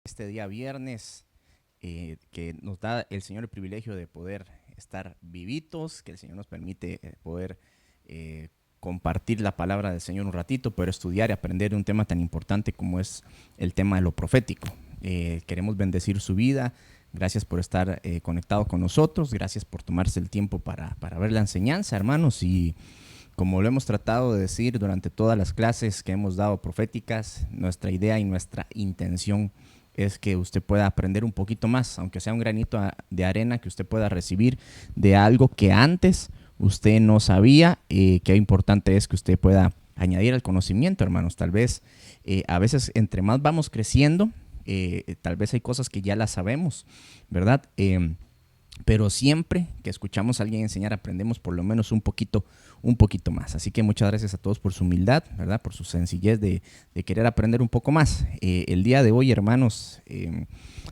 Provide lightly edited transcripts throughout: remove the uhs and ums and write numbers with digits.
Este día viernes que nos da el Señor el privilegio de poder estar vivitos, que el Señor nos permite poder compartir la palabra del Señor un ratito, poder estudiar y aprender de un tema tan importante como es el tema de lo profético. Queremos bendecir su vida. Gracias por estar conectado con nosotros. Gracias por tomarse el tiempo para ver la enseñanza, hermanos. Y como lo hemos tratado de decir durante todas las clases que hemos dado proféticas, nuestra idea y nuestra intención es que usted pueda aprender un poquito más, aunque sea un granito de arena que usted pueda recibir de algo que antes usted no sabía. Qué importante es que usted pueda añadir al conocimiento, hermanos. Tal vez a veces entre más vamos creciendo, tal vez hay cosas que ya las sabemos, ¿verdad? Pero siempre que escuchamos a alguien enseñar, aprendemos por lo menos un poquito más. Así que muchas gracias a todos por su humildad, ¿verdad? Por su sencillez de querer aprender un poco más. El día de hoy, hermanos,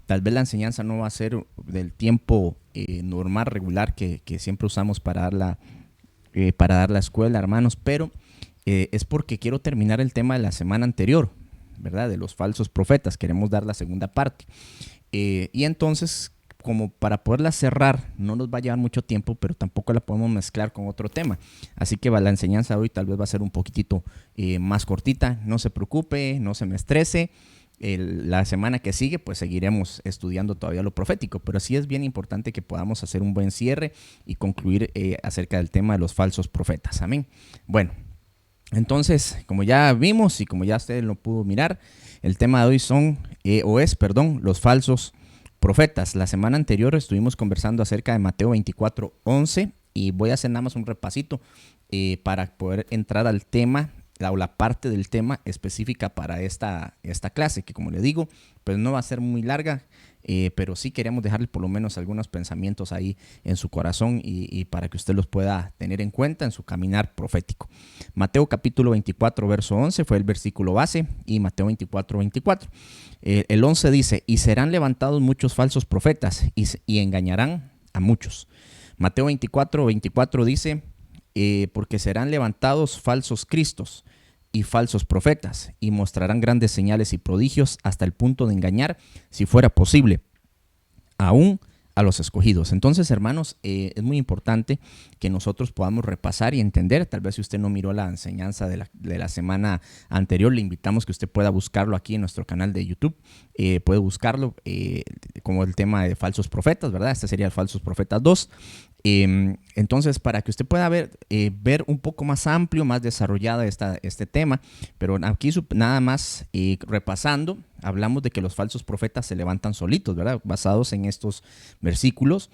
tal vez la enseñanza no va a ser del tiempo normal, regular que siempre usamos para dar la escuela, hermanos, pero es porque quiero terminar el tema de la semana anterior, ¿verdad? De los falsos profetas. Queremos dar la segunda parte. Y entonces, como para poderla cerrar, no nos va a llevar mucho tiempo, pero tampoco la podemos mezclar con otro tema. Así que la enseñanza de hoy tal vez va a ser un poquitito más cortita. No se preocupe, no se me estrese. La semana que sigue, pues seguiremos estudiando todavía lo profético, pero sí es bien importante que podamos hacer un buen cierre y concluir acerca del tema de los falsos profetas. Amén. Bueno, entonces, como ya vimos y como ya usted lo pudo mirar, el tema de hoy los falsos profetas. La semana anterior estuvimos conversando acerca de Mateo 24:11 y voy a hacer nada más un repasito para poder entrar al tema o la parte del tema específica para esta clase, que como le digo, pues no va a ser muy larga, pero sí queremos dejarle por lo menos algunos pensamientos ahí en su corazón y para que usted los pueda tener en cuenta en su caminar profético. Mateo capítulo 24, verso 11 fue el versículo base, y Mateo 24, 24. El 11 dice: y serán levantados muchos falsos profetas y engañarán a muchos. Mateo 24, 24 dice: porque serán levantados falsos cristos y falsos profetas, y mostrarán grandes señales y prodigios hasta el punto de engañar, si fuera posible, aún a los escogidos. Entonces, hermanos, es muy importante que nosotros podamos repasar y entender. Tal vez si usted no miró la enseñanza de la semana anterior, le invitamos que usted pueda buscarlo aquí en nuestro canal de YouTube. Puede buscarlo como el tema de falsos profetas, ¿verdad? Este sería el falsos profetas 2. Entonces, para que usted pueda ver un poco más amplio, más desarrollado este tema, pero aquí nada más repasando, hablamos de que los falsos profetas se levantan solitos, ¿verdad? Basados en estos versículos.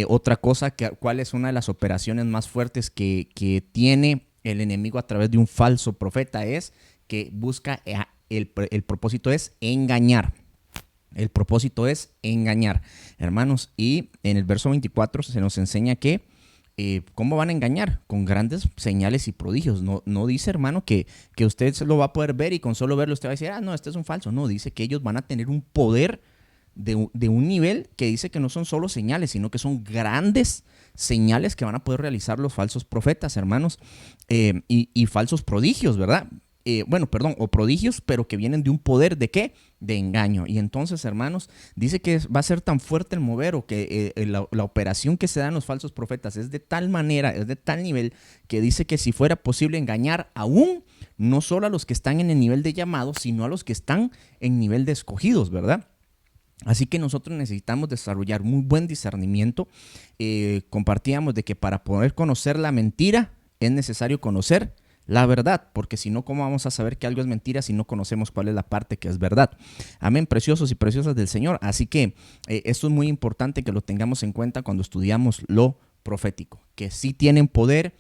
Otra cosa, ¿cuál es una de las operaciones más fuertes que tiene el enemigo a través de un falso profeta? Es que busca, el propósito es engañar. El propósito es engañar, hermanos. Y en el verso 24 se nos enseña que ¿cómo van a engañar? Con grandes señales y prodigios. No dice, hermano, que usted lo va a poder ver y con solo verlo usted va a decir, no, este es un falso. No, dice que ellos van a tener un poder de un nivel que dice que no son solo señales, sino que son grandes señales que van a poder realizar los falsos profetas, hermanos, y falsos prodigios, ¿verdad? O prodigios, pero que vienen de un poder ¿de qué? De engaño. Y entonces, hermanos, dice que va a ser tan fuerte el mover, o que la operación que se da en los falsos profetas es de tal manera, es de tal nivel, que dice que si fuera posible engañar aún no solo a los que están en el nivel de llamado, sino a los que están en nivel de escogidos, ¿verdad? Así que nosotros necesitamos desarrollar muy buen discernimiento. Compartíamos de que para poder conocer la mentira es necesario conocer la verdad, porque si no, ¿cómo vamos a saber que algo es mentira si no conocemos cuál es la parte que es verdad? Amén, preciosos y preciosas del Señor. Así que esto es muy importante que lo tengamos en cuenta cuando estudiamos lo profético, que sí tienen poder,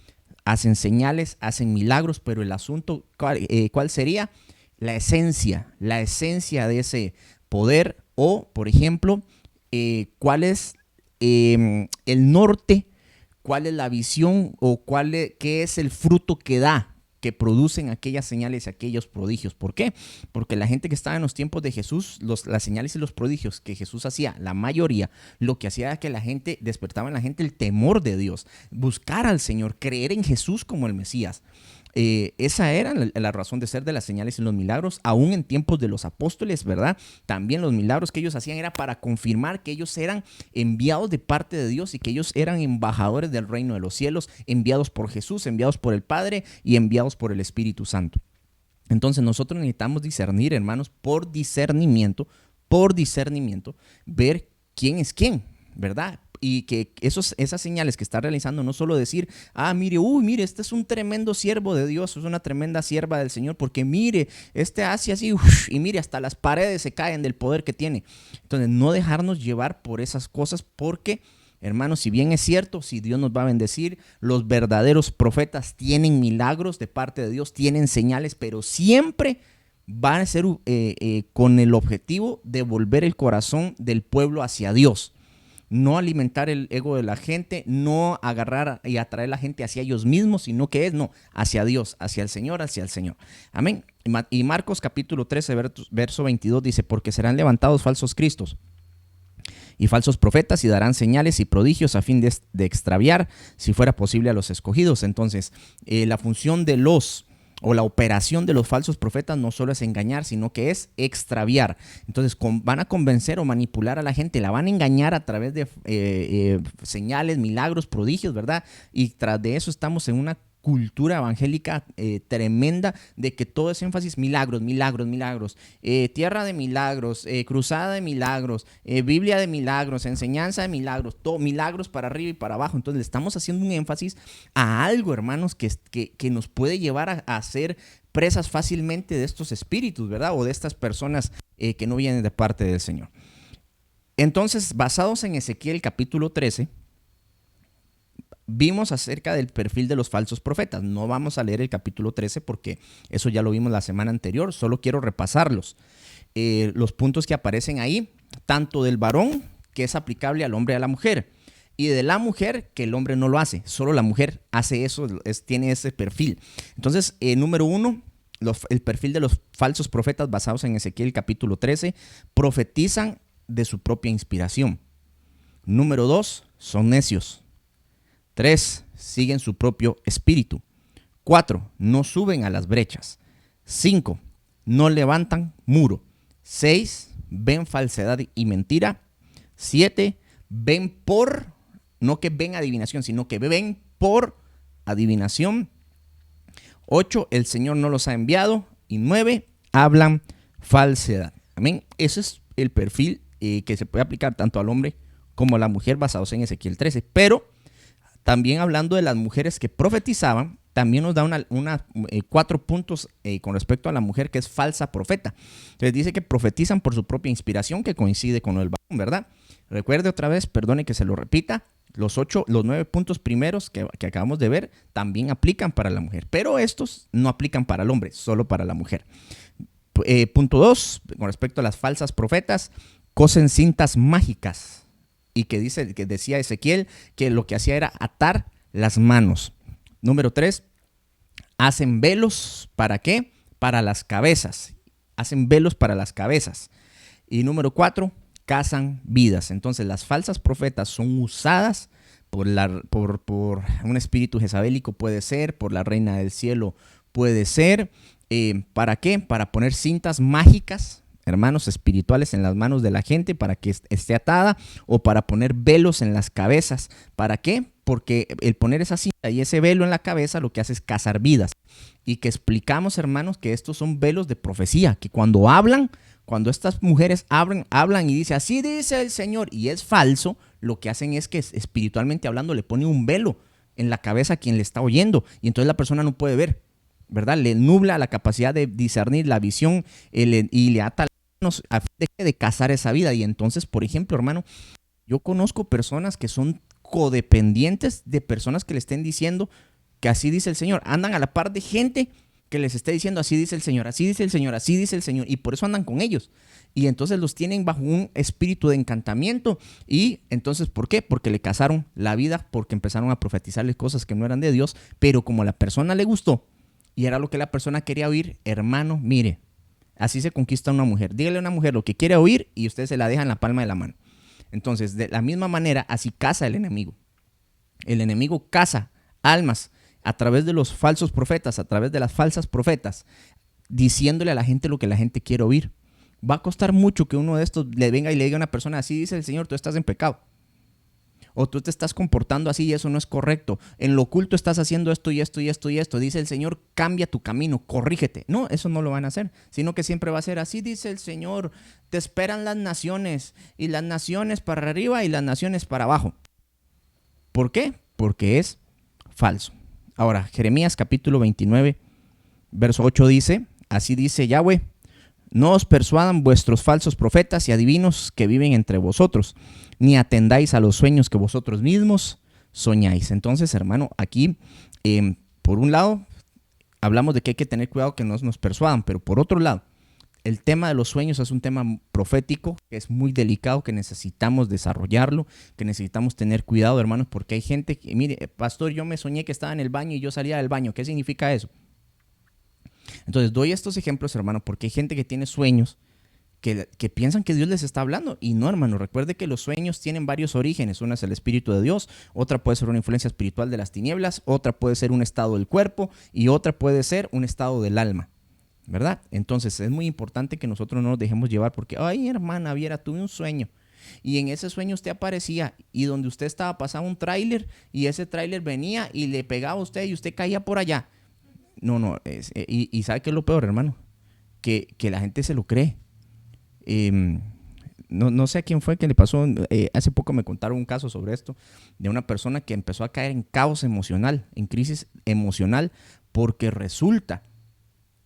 hacen señales, hacen milagros, pero el asunto, ¿cuál sería? La esencia de ese poder, o, por ejemplo, cuál es el norte, cuál es la visión, o qué es el fruto que producen aquellas señales y aquellos prodigios. ¿Por qué? Porque la gente que estaba en los tiempos de Jesús, las señales y los prodigios que Jesús hacía, la mayoría, lo que hacía era que despertaba en la gente el temor de Dios, buscar al Señor, creer en Jesús como el Mesías. Esa era la razón de ser de las señales y los milagros, aún en tiempos de los apóstoles, ¿verdad? También los milagros que ellos hacían era para confirmar que ellos eran enviados de parte de Dios y que ellos eran embajadores del reino de los cielos, enviados por Jesús, enviados por el Padre y enviados por el Espíritu Santo. Entonces nosotros necesitamos discernir, hermanos, por discernimiento, ver quién es quién, ¿verdad? Y que esas señales que está realizando, no solo decir, mire, este es un tremendo siervo de Dios, es una tremenda sierva del Señor, porque mire, este hace así, y mire, hasta las paredes se caen del poder que tiene. Entonces, no dejarnos llevar por esas cosas, porque, hermanos, si bien es cierto, si Dios nos va a bendecir, los verdaderos profetas tienen milagros de parte de Dios, tienen señales, pero siempre van a ser con el objetivo de volver el corazón del pueblo hacia Dios. No alimentar el ego de la gente, no agarrar y atraer a la gente hacia ellos mismos, sino que hacia Dios, hacia el Señor, Amén. Y Marcos capítulo 13, verso 22 dice, porque serán levantados falsos cristos y falsos profetas y darán señales y prodigios a fin de extraviar, si fuera posible, a los escogidos. Entonces, la función de la operación de los falsos profetas no solo es engañar, sino que es extraviar. Entonces van a convencer o manipular a la gente, la van a engañar a través de señales, milagros, prodigios, ¿verdad? Y tras de eso estamos en una cultura evangélica tremenda de que todo es énfasis, milagros, tierra de milagros, cruzada de milagros, Biblia de milagros, enseñanza de milagros, todo, milagros para arriba y para abajo. Entonces le estamos haciendo un énfasis a algo, hermanos, que nos puede llevar a ser presas fácilmente de estos espíritus, ¿verdad? O de estas personas que no vienen de parte del Señor. Entonces, basados en Ezequiel capítulo 13, vimos acerca del perfil de los falsos profetas. No vamos a leer el capítulo 13 porque eso ya lo vimos la semana anterior. Solo quiero repasarlos. Los puntos que aparecen ahí, tanto del varón, que es aplicable al hombre y a la mujer, y de la mujer, que el hombre no lo hace. Solo la mujer hace eso, tiene ese perfil. Entonces, número 1, el perfil de los falsos profetas basados en Ezequiel capítulo 13, profetizan de su propia inspiración. Número 2, son necios. 3, siguen su propio espíritu. 4, no suben a las brechas. 5, no levantan muro. 6, ven falsedad y mentira. 7, ven no que ven adivinación, sino que ven por adivinación. 8, el Señor no los ha enviado. Y 9, hablan falsedad. Amén. Ese es el perfil que se puede aplicar tanto al hombre como a la mujer basados en Ezequiel 13. Pero también hablando de las mujeres que profetizaban, también nos da 4 puntos con respecto a la mujer que es falsa profeta. Entonces dice que profetizan por su propia inspiración, que coincide con el varón, ¿verdad? Recuerde otra vez, perdone que se lo repita, los 9 puntos primeros que acabamos de ver también aplican para la mujer, pero estos no aplican para el hombre, solo para la mujer. Punto 2, con respecto a las falsas profetas, cosen cintas mágicas. Y que decía Ezequiel que lo que hacía era atar las manos. Número 3, hacen velos, ¿para qué? Para las cabezas. Hacen velos para las cabezas. Y número 4, cazan vidas. Entonces las falsas profetas son usadas por un espíritu jezabélico, puede ser, por la reina del cielo, puede ser. ¿Para qué? Para poner cintas mágicas, hermanos, espirituales en las manos de la gente para que esté atada, o para poner velos en las cabezas. ¿Para qué? Porque el poner esa cinta y ese velo en la cabeza lo que hace es cazar vidas. Y que explicamos, hermanos, que estos son velos de profecía, que cuando estas mujeres hablan y dicen, así dice el Señor, y es falso, lo que hacen es que espiritualmente hablando le ponen un velo en la cabeza a quien le está oyendo, y entonces la persona no puede ver, ¿verdad? Le nubla la capacidad de discernir la visión y le ata a fin de cazar esa vida. Y entonces, por ejemplo, hermano, yo conozco personas que son codependientes de personas que le estén diciendo que así dice el Señor. Andan a la par de gente que les esté diciendo así dice el Señor, así dice el Señor, así dice el Señor, y por eso andan con ellos. Y entonces los tienen bajo un espíritu de encantamiento. Y entonces, ¿por qué? Porque le cazaron la vida, porque empezaron a profetizarles cosas que no eran de Dios, pero como a la persona le gustó y era lo que la persona quería oír, hermano, mire, así se conquista una mujer. Dígale a una mujer lo que quiere oír y usted se la deja en la palma de la mano. Entonces, de la misma manera, así caza el enemigo. El enemigo caza almas a través de los falsos profetas, a través de las falsas profetas, diciéndole a la gente lo que la gente quiere oír. Va a costar mucho que uno de estos le venga y le diga a una persona, así dice el Señor, tú estás en pecado. O tú te estás comportando así y eso no es correcto. En lo oculto estás haciendo esto y esto y esto y esto. Dice el Señor, cambia tu camino, corrígete. No, eso no lo van a hacer, sino que siempre va a ser así, dice el Señor. Te esperan las naciones, y las naciones para arriba y las naciones para abajo. ¿Por qué? Porque es falso. Ahora, Jeremías capítulo 29, verso 8 dice, así dice Yahweh, no os persuadan vuestros falsos profetas y adivinos que viven entre vosotros, ni atendáis a los sueños que vosotros mismos soñáis. Entonces, hermano, aquí, por un lado, hablamos de que hay que tener cuidado que no nos persuadan, pero por otro lado, el tema de los sueños es un tema profético que es muy delicado, que necesitamos desarrollarlo, que necesitamos tener cuidado, hermanos, porque hay gente que, mire, pastor, yo me soñé que estaba en el baño y yo salía del baño. ¿Qué significa eso? Entonces, doy estos ejemplos, hermano, porque hay gente que tiene sueños que piensan que Dios les está hablando. Y no, hermano, recuerde que los sueños tienen varios orígenes. Una es el Espíritu de Dios, otra puede ser una influencia espiritual de las tinieblas, otra puede ser un estado del cuerpo y otra puede ser un estado del alma, ¿verdad? Entonces, es muy importante que nosotros no nos dejemos llevar porque, ay, hermana, viera, tuve un sueño. Y en ese sueño usted aparecía y donde usted estaba pasaba un tráiler y ese tráiler venía y le pegaba a usted y usted caía por allá. No, y ¿sabe qué es lo peor, hermano? Que la gente se lo cree. No sé a quién fue que le pasó, hace poco me contaron un caso sobre esto, de una persona que empezó a caer en caos emocional, en crisis emocional, porque resulta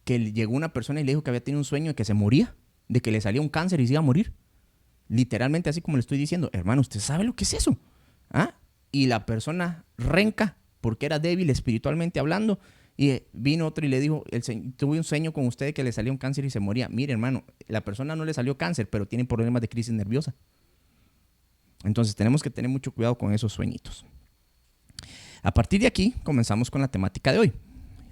que llegó una persona y le dijo que había tenido un sueño de que se moría, de que le salía un cáncer y se iba a morir. Literalmente así como le estoy diciendo, hermano, ¿usted sabe lo que es eso? ¿Ah? Y la persona renca, porque era débil espiritualmente hablando, y vino otro y le dijo, tuve un sueño con usted que le salió un cáncer y se moría. Mire, hermano, la persona no le salió cáncer, pero tiene problemas de crisis nerviosa. Entonces tenemos que tener mucho cuidado con esos sueñitos. A partir de aquí comenzamos con la temática de hoy.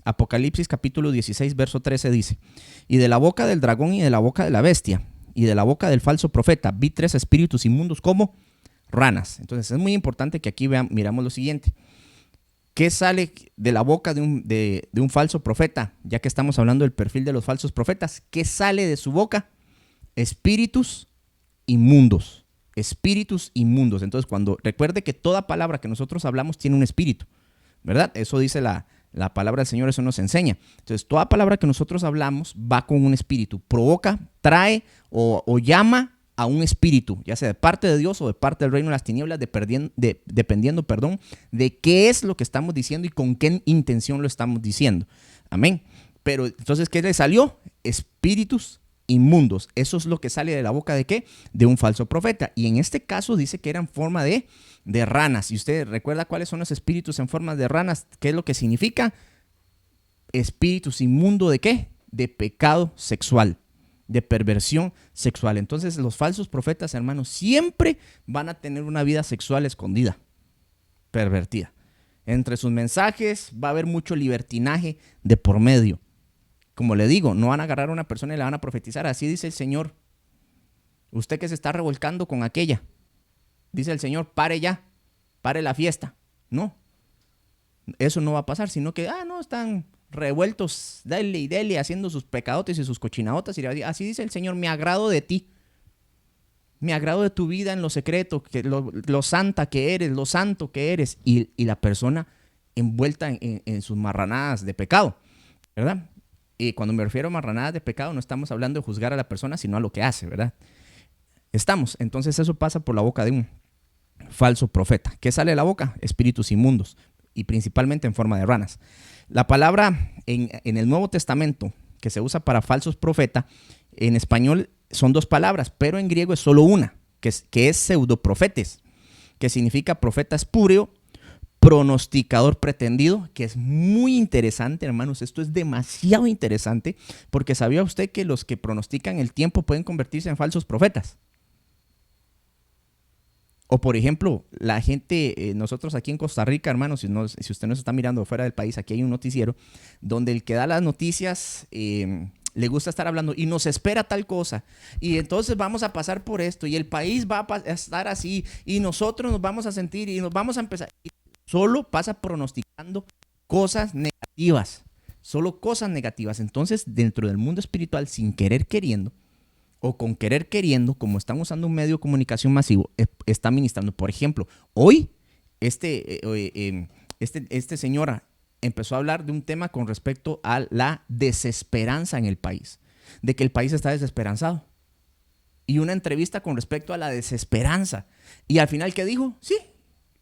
Apocalipsis capítulo 16, verso 13 dice, y de la boca del dragón y de la boca de la bestia y de la boca del falso profeta vi 3 espíritus inmundos como ranas. Entonces es muy importante que aquí miramos lo siguiente. ¿Qué sale de la boca de un falso profeta? Ya que estamos hablando del perfil de los falsos profetas, ¿qué sale de su boca? Espíritus inmundos. Espíritus inmundos. Entonces, recuerde que toda palabra que nosotros hablamos tiene un espíritu, ¿verdad? Eso dice la palabra del Señor, eso nos enseña. Entonces, toda palabra que nosotros hablamos va con un espíritu. Provoca, trae o llama a un espíritu, ya sea de parte de Dios o de parte del reino de las tinieblas, dependiendo, de qué es lo que estamos diciendo y con qué intención lo estamos diciendo. Amén. Pero entonces, ¿qué le salió? Espíritus inmundos. Eso es lo que sale de la boca de ¿qué? De un falso profeta. Y en este caso dice que era en forma de ranas. Y usted recuerda cuáles son los espíritus en forma de ranas, ¿qué es lo que significa? Espíritus inmundos ¿de qué? De pecado sexual, de perversión sexual. Entonces los falsos profetas, hermanos, siempre van a tener una vida sexual escondida, pervertida. Entre sus mensajes va a haber mucho libertinaje de por medio. Como le digo, no van a agarrar a una persona y la van a profetizar. Así dice el Señor. Usted que se está revolcando con aquella, dice el Señor, pare ya, pare la fiesta. No, eso no va a pasar, sino que, no, están revueltos, dale y dale, haciendo sus pecadotes y sus cochinadotas. Y así dice el Señor, me agrado de ti. Me agrado de tu vida en lo secreto, que lo santa que eres, lo santo que eres. Y la persona envuelta en sus marranadas de pecado, ¿verdad? Y cuando me refiero a marranadas de pecado, no estamos hablando de juzgar a la persona, sino a lo que hace, ¿verdad? Entonces eso pasa por la boca de un falso profeta. ¿Qué sale de la boca? Espíritus inmundos, y principalmente en forma de ranas. La palabra en el Nuevo Testamento que se usa para falsos profetas, en español son 2 palabras, pero en griego es solo una, que es pseudoprofetes, que significa profeta espúreo, pronosticador pretendido, que es muy interesante, hermanos. Esto es demasiado interesante, porque ¿sabía usted que los que pronostican el tiempo pueden convertirse en falsos profetas? O por ejemplo, la gente, nosotros aquí en Costa Rica, hermanos, si usted nos está mirando fuera del país, aquí hay un noticiero donde el que da las noticias le gusta estar hablando y nos espera tal cosa, y entonces vamos a pasar por esto y el país va a estar así y nosotros nos vamos a sentir y nos vamos a empezar. Y solo pasa pronosticando cosas negativas, solo cosas negativas. Entonces, dentro del mundo espiritual, sin querer queriendo, o con querer queriendo, como están usando un medio de comunicación masivo, está ministrando. Por ejemplo, hoy este señor empezó a hablar de un tema con respecto a la desesperanza en el país, de que el país está desesperanzado. Y una entrevista con respecto a la desesperanza. Y al final, ¿qué dijo? Sí,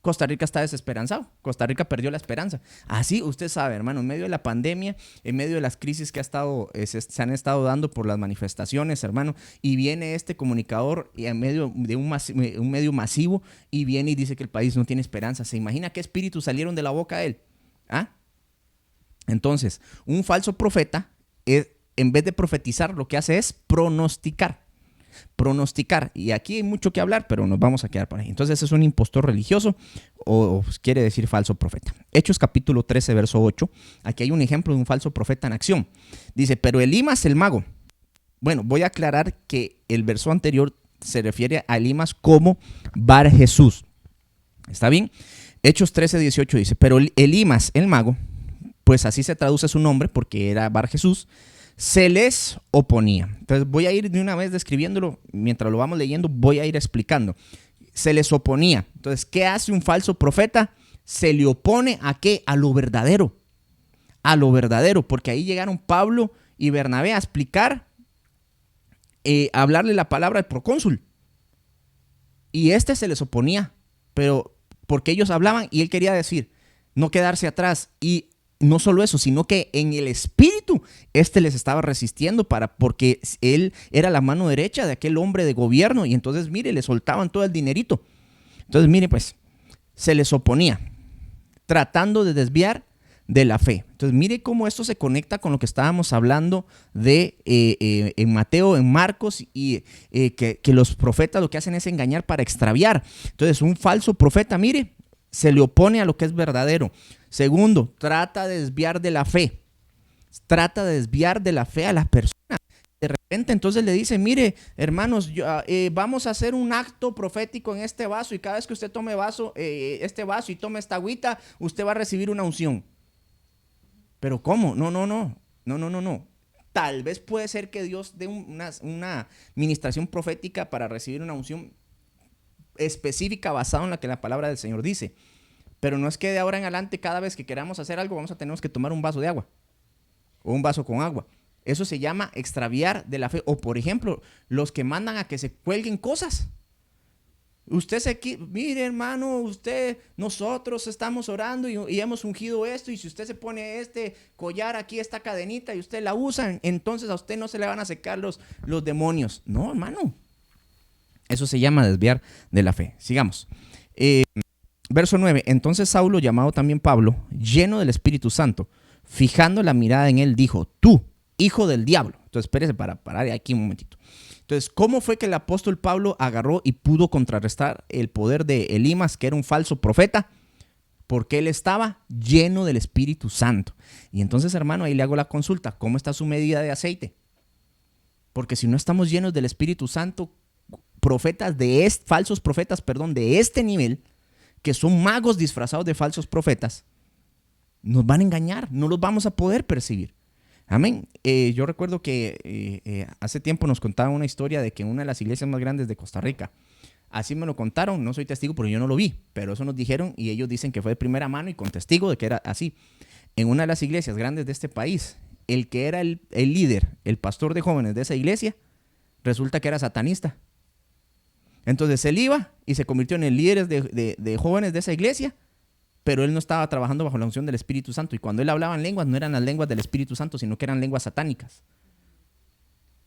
Costa Rica está desesperanzado. Costa Rica perdió la esperanza. Así usted sabe, hermano, en medio de la pandemia, en medio de las crisis que se han estado dando por las manifestaciones, hermano, y viene este comunicador y en medio de un medio masivo y viene y dice que el país no tiene esperanza. ¿Se imagina qué espíritus salieron de la boca de él? ¿Ah? Entonces, un falso profeta, en vez de profetizar, lo que hace es pronosticar. Y aquí hay mucho que hablar, pero nos vamos a quedar por ahí. Entonces es un impostor religioso o quiere decir falso profeta. Hechos capítulo 13 verso 8. Aquí hay un ejemplo de un falso profeta en acción. Dice, pero Elimas el mago. Bueno, voy a aclarar que el verso anterior se refiere a Elimas como Bar Jesús. ¿Está bien? Hechos 13, 18 dice, pero Elimas el mago, pues así se traduce su nombre porque era Bar Jesús, se les oponía. Entonces voy a ir de una vez describiéndolo, mientras lo vamos leyendo voy a ir explicando. Se les oponía. Entonces, ¿qué hace un falso profeta? Se le opone ¿a qué? A lo verdadero. A lo verdadero, porque ahí llegaron Pablo y Bernabé a explicar, a hablarle la palabra al procónsul. Y se les oponía, pero porque ellos hablaban y él quería decir, no quedarse atrás. Y no solo eso, sino que en el espíritu les estaba resistiendo porque él era la mano derecha de aquel hombre de gobierno y entonces, mire, le soltaban todo el dinerito. Entonces, mire, pues, se les oponía, tratando de desviar de la fe. Entonces, mire cómo esto se conecta con lo que estábamos hablando de en Mateo, en Marcos, y que los profetas lo que hacen es engañar para extraviar. Entonces, un falso profeta, mire, se le opone a lo que es verdadero. Segundo, trata de desviar de la fe. Trata de desviar de la fe a las personas. De repente entonces le dice, mire, hermanos, vamos a hacer un acto profético en este vaso y cada vez que usted tome este vaso y tome esta agüita, usted va a recibir una unción. ¿Pero cómo? No. Tal vez puede ser que Dios dé una ministración profética para recibir una unción específica basada en la que la palabra del Señor dice. Pero no es que de ahora en adelante cada vez que queramos hacer algo vamos a tener que tomar un vaso de agua o un vaso con agua. Eso se llama extraviar de la fe. O por ejemplo, los que mandan a que se cuelguen cosas. Mire hermano, nosotros estamos orando y hemos ungido esto y si usted se pone este collar aquí, esta cadenita y usted la usa, entonces a usted no se le van a secar los demonios. No, hermano. Eso se llama desviar de la fe. Sigamos. Verso 9. Entonces Saulo, llamado también Pablo, lleno del Espíritu Santo, fijando la mirada en él, dijo, tú, hijo del diablo. Entonces, espérese para parar aquí un momentito. Entonces, ¿cómo fue que el apóstol Pablo agarró y pudo contrarrestar el poder de Elimas, que era un falso profeta? Porque él estaba lleno del Espíritu Santo. Y entonces, hermano, ahí le hago la consulta. ¿Cómo está su medida de aceite? Porque si no estamos llenos del Espíritu Santo, falsos profetas de este nivel, que son magos disfrazados de falsos profetas, nos van a engañar, no los vamos a poder percibir. Amén. Yo recuerdo que hace tiempo nos contaban una historia de que en una de las iglesias más grandes de Costa Rica, así me lo contaron, no soy testigo porque yo no lo vi, pero eso nos dijeron y ellos dicen que fue de primera mano y con testigo de que era así. En una de las iglesias grandes de este país, el que era el líder, el pastor de jóvenes de esa iglesia, resulta que era satanista. Entonces él iba y se convirtió en el líder de jóvenes de esa iglesia, pero él no estaba trabajando bajo la unción del Espíritu Santo. Y cuando él hablaba en lenguas, no eran las lenguas del Espíritu Santo, sino que eran lenguas satánicas.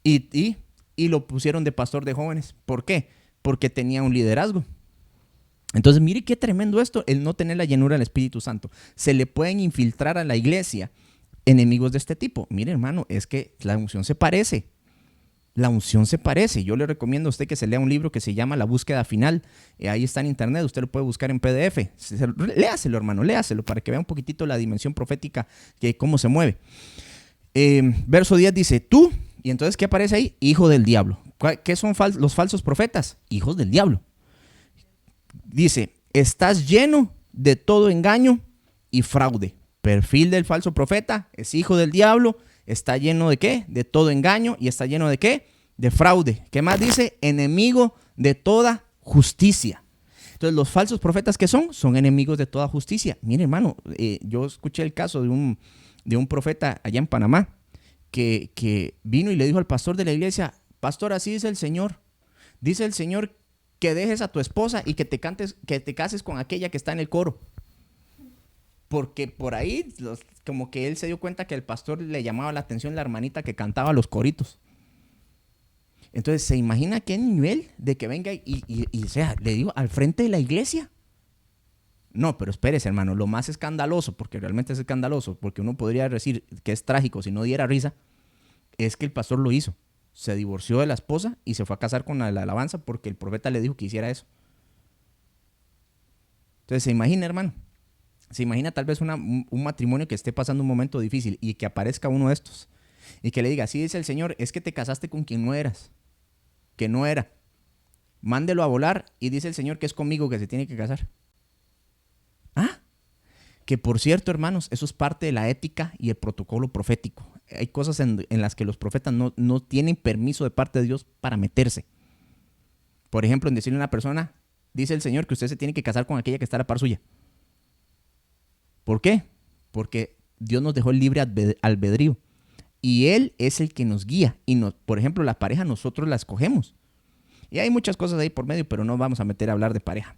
Y lo pusieron de pastor de jóvenes. ¿Por qué? Porque tenía un liderazgo. Entonces, mire qué tremendo esto, el no tener la llenura del Espíritu Santo. Se le pueden infiltrar a la iglesia enemigos de este tipo. Mire, hermano, es que la unción se parece. La unción se parece. Yo le recomiendo a usted que se lea un libro que se llama La Búsqueda Final. Ahí está en internet, usted lo puede buscar en PDF. Léaselo, hermano, léaselo para que vea un poquitito la dimensión profética, que cómo se mueve. Verso 10 dice, tú, y entonces ¿qué aparece ahí? Hijo del diablo. ¿Qué son los falsos profetas? Hijos del diablo. Dice, estás lleno de todo engaño y fraude. Perfil del falso profeta, es hijo del diablo, está lleno de ¿qué? De todo engaño y está lleno de ¿qué? De fraude. ¿Qué más dice? Enemigo de toda justicia. Entonces, los falsos profetas, ¿qué son? Son enemigos de toda justicia. Mire, hermano, yo escuché el caso de un profeta allá en Panamá que vino y le dijo al pastor de la iglesia: pastor, así dice el Señor. Dice el Señor que dejes a tu esposa y que te cases con aquella que está en el coro. Porque por ahí, como que él se dio cuenta que el pastor le llamaba la atención la hermanita que cantaba los coritos. Entonces, ¿se imagina qué nivel de que venga y sea, le digo, al frente de la iglesia? No, pero espérese, hermano, lo más escandaloso, porque realmente es escandaloso, porque uno podría decir que es trágico si no diera risa, es que el pastor lo hizo. Se divorció de la esposa y se fue a casar con la alabanza porque el profeta le dijo que hiciera eso. Entonces, ¿se imagina, hermano? Se imagina tal vez un matrimonio que esté pasando un momento difícil y que aparezca uno de estos y que le diga: así dice el Señor, es que te casaste con quien no eras, que no era. Mándelo a volar y dice el Señor que es conmigo que se tiene que casar. Ah, que por cierto, hermanos, eso es parte de la ética y el protocolo profético. Hay cosas en las que los profetas no tienen permiso de parte de Dios para meterse. Por ejemplo, en decirle a una persona: dice el Señor que usted se tiene que casar con aquella que está a la par suya. ¿Por qué? Porque Dios nos dejó el libre albedrío y Él es el que nos guía. Y por ejemplo, la pareja nosotros la escogemos. Y hay muchas cosas ahí por medio, pero no vamos a meter a hablar de pareja.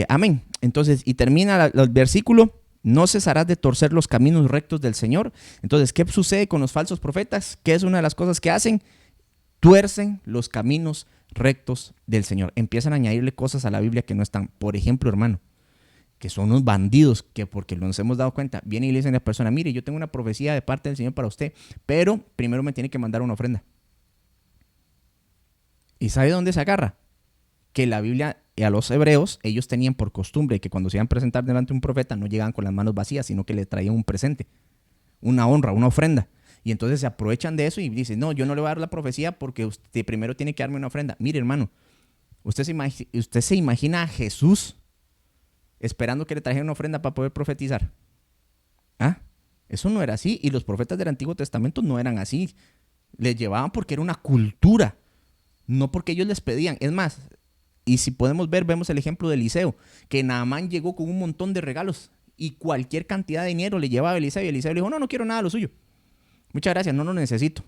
Amén. Entonces, y termina el versículo: no cesarás de torcer los caminos rectos del Señor. Entonces, ¿qué sucede con los falsos profetas? ¿Qué es una de las cosas que hacen? Tuercen los caminos rectos del Señor. Empiezan a añadirle cosas a la Biblia que no están. Por ejemplo, hermano, que son unos bandidos que, porque nos hemos dado cuenta, viene y le dicen a la persona: mire, yo tengo una profecía de parte del Señor para usted, pero primero me tiene que mandar una ofrenda. ¿Y sabe dónde se agarra? Que la Biblia, a los hebreos, ellos tenían por costumbre que cuando se iban a presentar delante de un profeta no llegaban con las manos vacías, sino que le traían un presente, una honra, una ofrenda. Y entonces se aprovechan de eso y dicen: no, yo no le voy a dar la profecía porque usted primero tiene que darme una ofrenda. Mire, hermano, usted se imagina a Jesús esperando que le trajera una ofrenda para poder profetizar. ¿Ah? Eso no era así. Y los profetas del Antiguo Testamento no eran así. Les llevaban porque era una cultura, no porque ellos les pedían. Es más, y si podemos ver, vemos el ejemplo de Eliseo, que Naamán llegó con un montón de regalos y cualquier cantidad de dinero le llevaba a Eliseo, y Eliseo le dijo: no, no quiero nada de lo suyo. Muchas gracias, no lo necesito.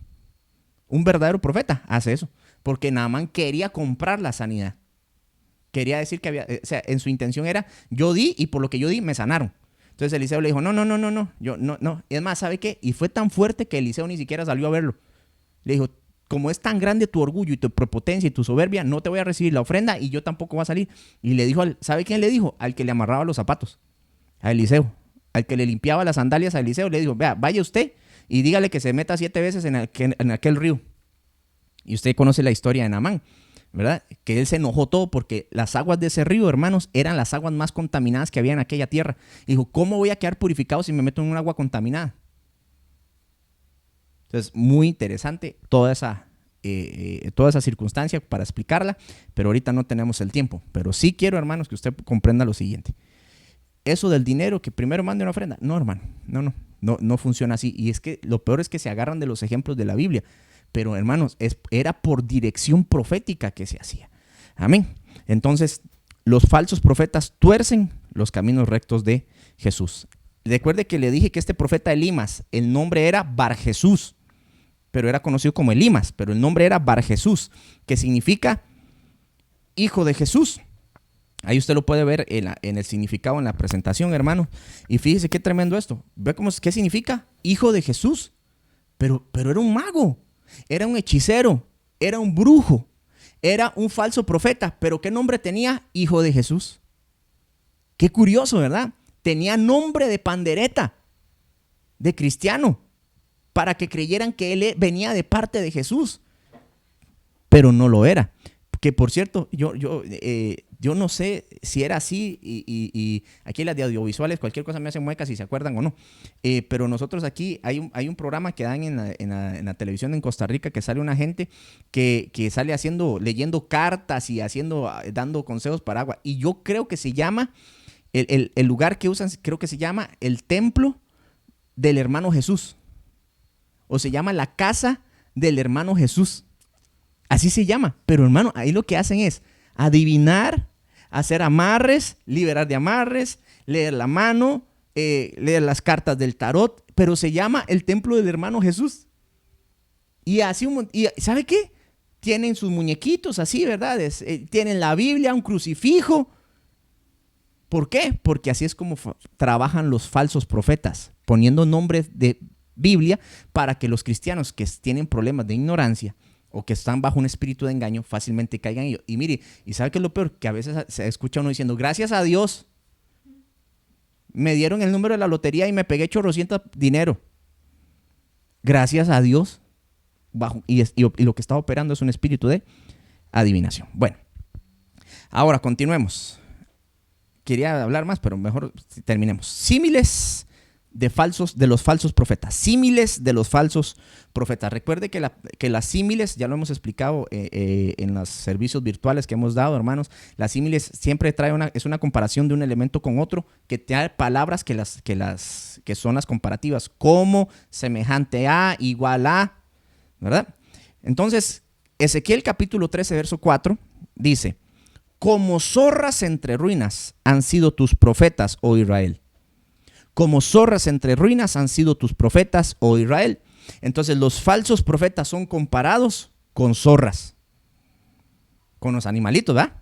Un verdadero profeta hace eso, porque Naamán quería comprar la sanidad. Quería decir que o sea, en su intención era: yo di y por lo que yo di me sanaron. Entonces Eliseo le dijo: no, yo no. Y es más, ¿sabe qué? Y fue tan fuerte que Eliseo ni siquiera salió a verlo. Le dijo: como es tan grande tu orgullo y tu prepotencia y tu soberbia, no te voy a recibir la ofrenda y yo tampoco voy a salir. Y le dijo, ¿sabe quién le dijo? Al que le amarraba los zapatos, a Eliseo. Al que le limpiaba las sandalias a Eliseo, le dijo: vea, vaya usted y dígale que se meta 7 veces en aquel río. Y usted conoce la historia de Naamán, ¿verdad? Que él se enojó todo porque las aguas de ese río, hermanos, eran las aguas más contaminadas que había en aquella tierra. Y dijo: ¿cómo voy a quedar purificado si me meto en un agua contaminada? Entonces, muy interesante toda esa circunstancia para explicarla, pero ahorita no tenemos el tiempo. Pero sí quiero, hermanos, que usted comprenda lo siguiente. Eso del dinero, que primero mande una ofrenda. No, hermano, no funciona así. Y es que lo peor es que se agarran de los ejemplos de la Biblia. Pero, hermanos, era por dirección profética que se hacía. Amén. Entonces, los falsos profetas tuercen los caminos rectos de Jesús. Recuerde que le dije que este profeta Elimas, el nombre era Bar Jesús, pero era conocido como Elimas, pero el nombre era Bar Jesús, que significa hijo de Jesús. Ahí usted lo puede ver en el significado, en la presentación, hermano. Y fíjese qué tremendo esto. ¿Ve qué significa? Hijo de Jesús. Pero era un mago, era un hechicero, era un brujo, era un falso profeta. ¿Pero qué nombre tenía? Hijo de Jesús. Qué curioso, ¿verdad? Tenía nombre de pandereta, de cristiano, para que creyeran que él venía de parte de Jesús. Pero no lo era. Que por cierto, yo no sé si era así, y aquí las de audiovisuales, cualquier cosa me hacen muecas si se acuerdan o no. Pero nosotros aquí hay un programa que dan en la televisión en Costa Rica, que sale una gente que sale leyendo cartas y dando consejos para agua. Y yo creo que se llama el lugar que usan, creo que se llama el templo del hermano Jesús. O se llama la casa del hermano Jesús. Así se llama. Pero hermano, ahí lo que hacen es adivinar, hacer amarres, liberar de amarres, leer la mano, leer las cartas del tarot. Pero se llama el templo del hermano Jesús. Y así, y ¿sabe qué? Tienen sus muñequitos así, ¿verdad? Tienen la Biblia, un crucifijo. ¿Por qué? Porque así es como trabajan los falsos profetas, poniendo nombres de Biblia para que los cristianos que tienen problemas de ignorancia o que están bajo un espíritu de engaño fácilmente caigan en ello. Y mire, ¿y sabe qué es lo peor? Que a veces se escucha uno diciendo, gracias a Dios, me dieron el número de la lotería y me pegué chorrocientos dinero. Gracias a Dios. Y lo que está operando es un espíritu de adivinación. Bueno, ahora continuemos. Quería hablar más, pero mejor terminemos. Símiles de los falsos profetas. Símiles de los falsos profetas. Recuerde que las símiles, ya lo hemos explicado en los servicios virtuales que hemos dado, hermanos. Las símiles siempre es una comparación de un elemento con otro que trae palabras que son las comparativas, como, semejante a, igual a, ¿verdad? Entonces, Ezequiel capítulo 13, verso 4 dice: como zorras entre ruinas han sido tus profetas, oh Israel. Como zorras entre ruinas han sido tus profetas, oh Israel. Entonces los falsos profetas son comparados con zorras, con los animalitos, ¿verdad?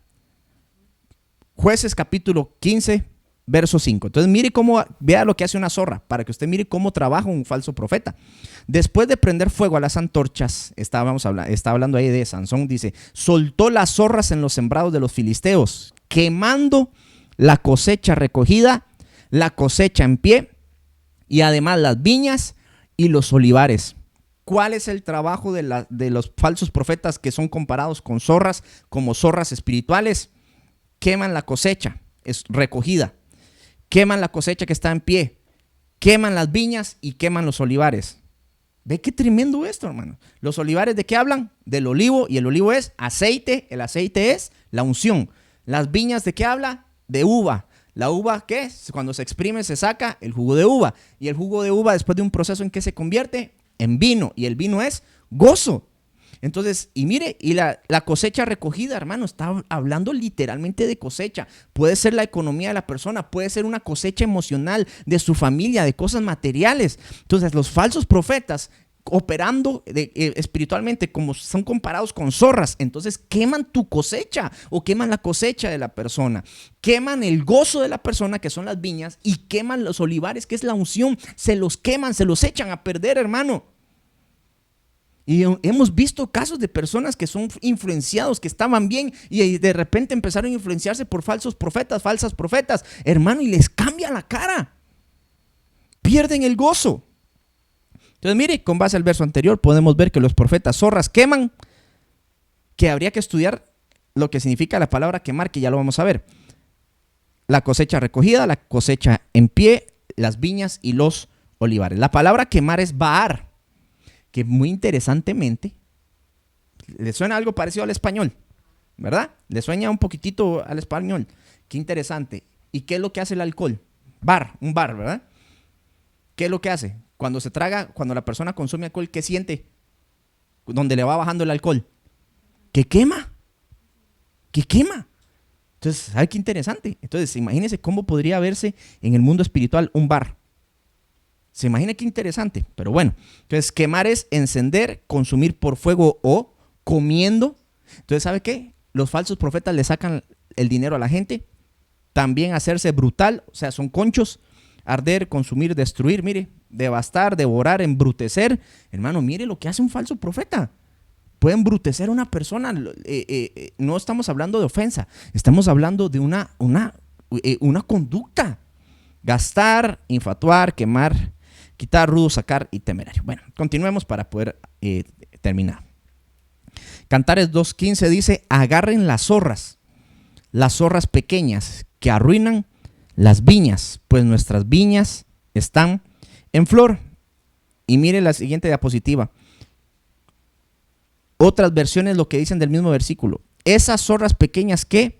Jueces capítulo 15, verso 5. Entonces vea lo que hace una zorra, para que usted mire cómo trabaja un falso profeta. Después de prender fuego a las antorchas, está hablando ahí de Sansón, dice, soltó las zorras en los sembrados de los filisteos, quemando la cosecha recogida, la cosecha en pie, y además las viñas y los olivares. ¿Cuál es el trabajo de los falsos profetas que son comparados con zorras, como zorras espirituales? Queman la cosecha, es recogida. Queman la cosecha que está en pie, queman las viñas y queman los olivares. Ve qué tremendo esto, hermano. Los olivares, ¿de qué hablan? Del olivo, y el olivo es aceite, el aceite es la unción. Las viñas, ¿de qué habla? De uva. La uva, ¿qué es? Cuando se exprime se saca el jugo de uva, y el jugo de uva después de un proceso en que se convierte en vino, y el vino es gozo. Entonces, y mire, y la cosecha recogida, hermano, está hablando literalmente de cosecha. Puede ser la economía de la persona, puede ser una cosecha emocional de su familia, de cosas materiales. Entonces, los falsos profetas operando espiritualmente, como son comparados con zorras, entonces queman tu cosecha o queman la cosecha de la persona, queman el gozo de la persona, que son las viñas, y queman los olivares, que es la unción. Se los queman, se los echan a perder, hermano. Y hemos visto casos de personas que son influenciados, que estaban bien y de repente empezaron a influenciarse por falsos profetas, falsas profetas, hermano, y les cambia la cara. Pierden el gozo. Entonces, mire, con base al verso anterior podemos ver que los profetas zorras queman, que habría que estudiar lo que significa la palabra quemar, que ya lo vamos a ver. La cosecha recogida, la cosecha en pie, las viñas y los olivares. La palabra quemar es baar, que muy interesantemente le suena algo parecido al español, ¿verdad? Le suena un poquitito al español. Qué interesante. ¿Y qué es lo que hace el alcohol? Un bar, ¿verdad? ¿Qué es lo que hace? Cuando la persona consume alcohol, ¿qué siente? Donde le va bajando el alcohol. ¿Qué quema? ¿Qué quema? Entonces, ¿sabe qué interesante? Entonces, imagínense cómo podría verse en el mundo espiritual un bar. Se imagina qué interesante, pero bueno. Entonces, quemar es encender, consumir por fuego o comiendo. Entonces, ¿sabe qué? Los falsos profetas le sacan el dinero a la gente. También hacerse brutal, o sea, son conchos. Arder, consumir, destruir, mire, devastar, devorar, embrutecer. Hermano, mire lo que hace un falso profeta. Puede embrutecer a una persona. No estamos hablando de ofensa, estamos hablando de una conducta. Gastar, infatuar, quemar, quitar, rudo, sacar y temerario. Bueno, continuemos para poder terminar. Cantares 2:15 dice: agarren las zorras pequeñas que arruinan las viñas, pues nuestras viñas están en flor. Y mire la siguiente diapositiva. Otras versiones lo que dicen del mismo versículo: esas zorras pequeñas que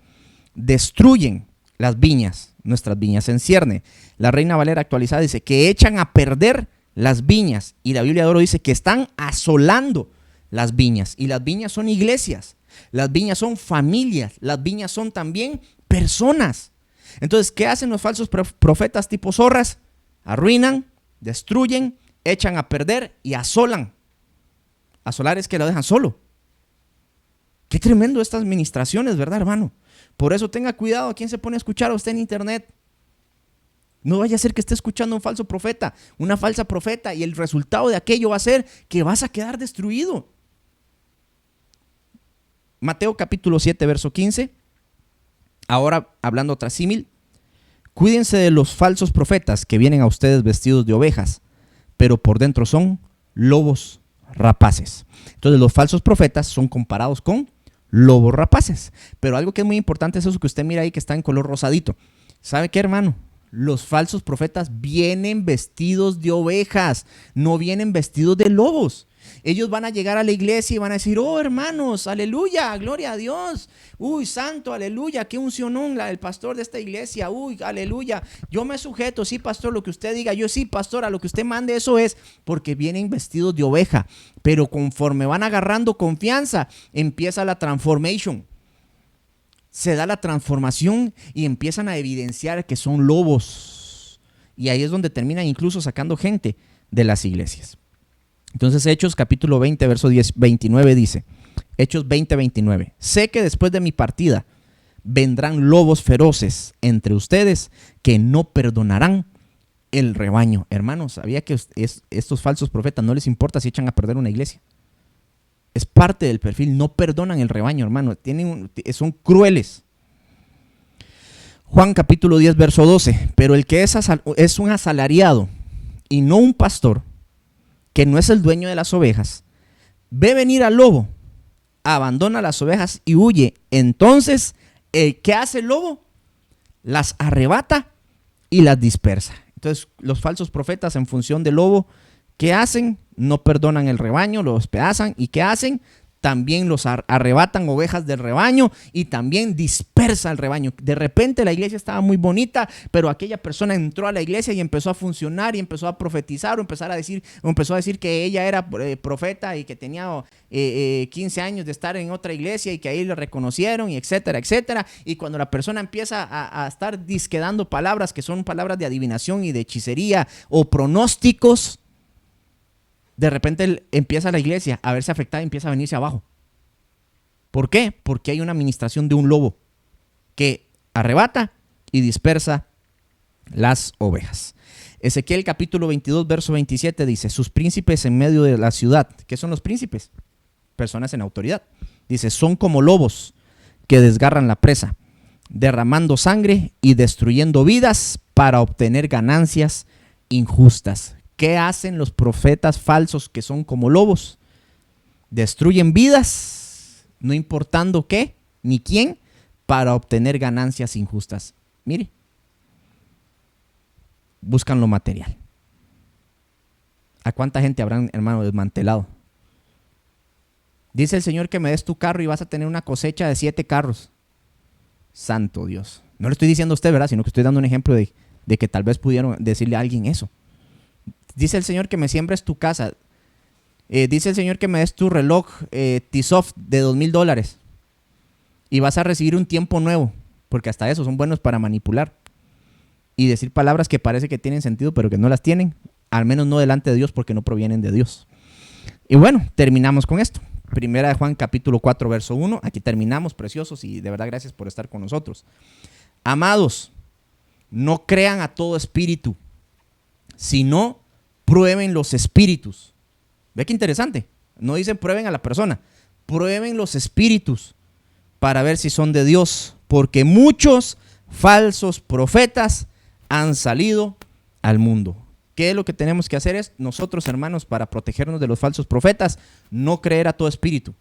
destruyen las viñas, nuestras viñas en cierne. La Reina Valera actualizada dice que echan a perder las viñas, y la Biblia de Oro dice que están asolando las viñas, y las viñas son iglesias, las viñas son familias, las viñas son también personas. Entonces, ¿qué hacen los falsos profetas tipo zorras? Arruinan, destruyen, echan a perder y asolan. Asolar es que lo dejan solo. Qué tremendo estas ministraciones, ¿verdad, hermano? Por eso tenga cuidado a quién se pone a escuchar a usted en internet. No vaya a ser que esté escuchando a un falso profeta, una falsa profeta, y el resultado de aquello va a ser que vas a quedar destruido. Mateo capítulo 7, verso 15. Ahora, hablando otra símil, cuídense de los falsos profetas que vienen a ustedes vestidos de ovejas, pero por dentro son lobos rapaces. Entonces, los falsos profetas son comparados con lobos rapaces. Pero algo que es muy importante es eso que usted mira ahí que está en color rosadito. ¿Sabe qué, hermano? Los falsos profetas vienen vestidos de ovejas, no vienen vestidos de lobos. Ellos van a llegar a la iglesia y van a decir: oh, hermanos, aleluya, gloria a Dios. Uy, santo, aleluya, qué uncionón el pastor de esta iglesia. Uy, aleluya, yo me sujeto, sí, pastor, lo que usted diga. Yo sí, pastor, a lo que usted mande, eso es. Porque vienen vestidos de oveja. Pero conforme van agarrando confianza, empieza la transformation. Se da la transformación y empiezan a evidenciar que son lobos. Y ahí es donde terminan incluso sacando gente de las iglesias. Entonces, Hechos capítulo 20, verso 29 dice, Hechos 20, 29. Sé que después de mi partida vendrán lobos feroces entre ustedes que no perdonarán el rebaño. Hermanos, ¿sabía que estos falsos profetas no les importa si echan a perder una iglesia? Es parte del perfil, no perdonan el rebaño, hermano. Son crueles. Juan capítulo 10, verso 12. Pero el que es un asalariado y no un pastor, que no es el dueño de las ovejas, ve venir al lobo, abandona las ovejas y huye. Entonces, ¿qué hace el lobo? Las arrebata y las dispersa. Entonces, los falsos profetas, en función del lobo, ¿qué hacen? No perdonan el rebaño, lo despedazan. ¿Y qué hacen? También los arrebatan ovejas del rebaño y también dispersa el rebaño. De repente la iglesia estaba muy bonita, pero aquella persona entró a la iglesia y empezó a funcionar y empezó a profetizar o empezó a decir que ella era profeta y que tenía 15 años de estar en otra iglesia y que ahí le reconocieron y etcétera, etcétera. Y cuando la persona empieza a estar dando palabras que son palabras de adivinación y de hechicería o pronósticos, de repente empieza la iglesia a verse afectada y empieza a venirse abajo. ¿Por qué? Porque hay una administración de un lobo que arrebata y dispersa las ovejas. Ezequiel capítulo 22, verso 27 dice: sus príncipes en medio de la ciudad. ¿Qué son los príncipes? Personas en autoridad. Dice: son como lobos que desgarran la presa, derramando sangre y destruyendo vidas para obtener ganancias injustas. ¿Qué hacen los profetas falsos que son como lobos? Destruyen vidas, no importando qué ni quién, para obtener ganancias injustas. Mire, buscan lo material. ¿A cuánta gente habrán, hermano, desmantelado? Dice el Señor que me des tu carro y vas a tener una cosecha de 7 carros. Santo Dios. No le estoy diciendo a usted, ¿verdad? Sino que estoy dando un ejemplo de que tal vez pudieron decirle a alguien eso. Dice el Señor que me siembres tu casa. Dice el Señor que me des tu reloj T-Soft de $2,000 y vas a recibir un tiempo nuevo, porque hasta eso son buenos para manipular y decir palabras que parece que tienen sentido pero que no las tienen, al menos no delante de Dios, porque no provienen de Dios. Y bueno, terminamos con esto. Primera de Juan capítulo 4, verso 1. Aquí terminamos, preciosos, y de verdad gracias por estar con nosotros. Amados, no crean a todo espíritu, sino prueben los espíritus. ¿Ve qué interesante? No dicen prueben a la persona, prueben los espíritus para ver si son de Dios, porque muchos falsos profetas han salido al mundo. ¿Qué es lo que tenemos que hacer? Es nosotros, hermanos, para protegernos de los falsos profetas, no creer a todo espíritu.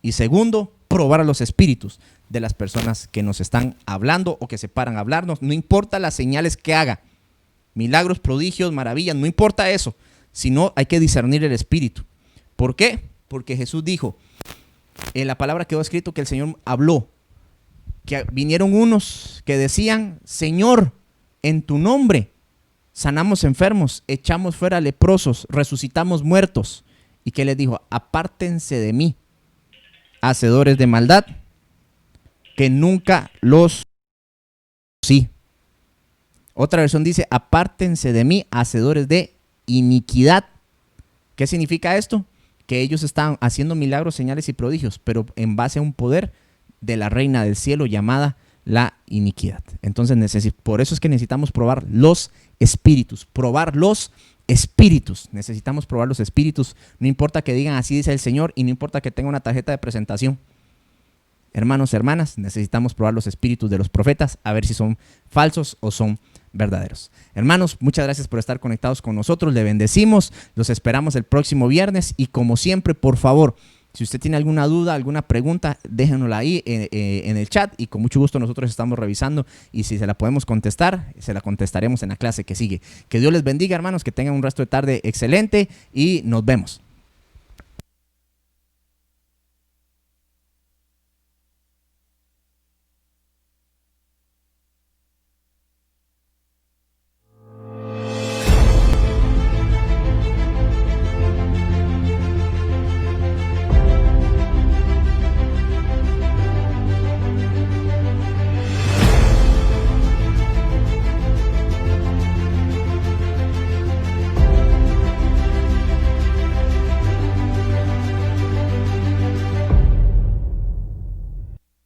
Y segundo, probar a los espíritus de las personas que nos están hablando o que se paran a hablarnos. No importa las señales que haga. Milagros, prodigios, maravillas, no importa eso, sino hay que discernir el espíritu. ¿Por qué? Porque Jesús dijo, en la palabra quedó escrito que el Señor habló que vinieron unos que decían, Señor, en tu nombre sanamos enfermos, echamos fuera leprosos, resucitamos muertos. ¿Y qué les dijo? Apártense de mí, hacedores de maldad, que nunca los sí. Otra versión dice, apártense de mí, hacedores de iniquidad. ¿Qué significa esto? Que ellos estaban haciendo milagros, señales y prodigios, pero en base a un poder de la reina del cielo llamada la iniquidad. Entonces, por eso es que necesitamos probar los espíritus, necesitamos probar los espíritus, no importa que digan así dice el Señor y no importa que tenga una tarjeta de presentación. Hermanos, hermanas, necesitamos probar los espíritus de los profetas a ver si son falsos o son verdaderos. Hermanos, muchas gracias por estar conectados con nosotros, le bendecimos, los esperamos el próximo viernes y como siempre, por favor, si usted tiene alguna duda, alguna pregunta, déjenosla ahí en el chat y con mucho gusto nosotros estamos revisando y si se la podemos contestar, se la contestaremos en la clase que sigue. Que Dios les bendiga, hermanos, que tengan un resto de tarde excelente y nos vemos.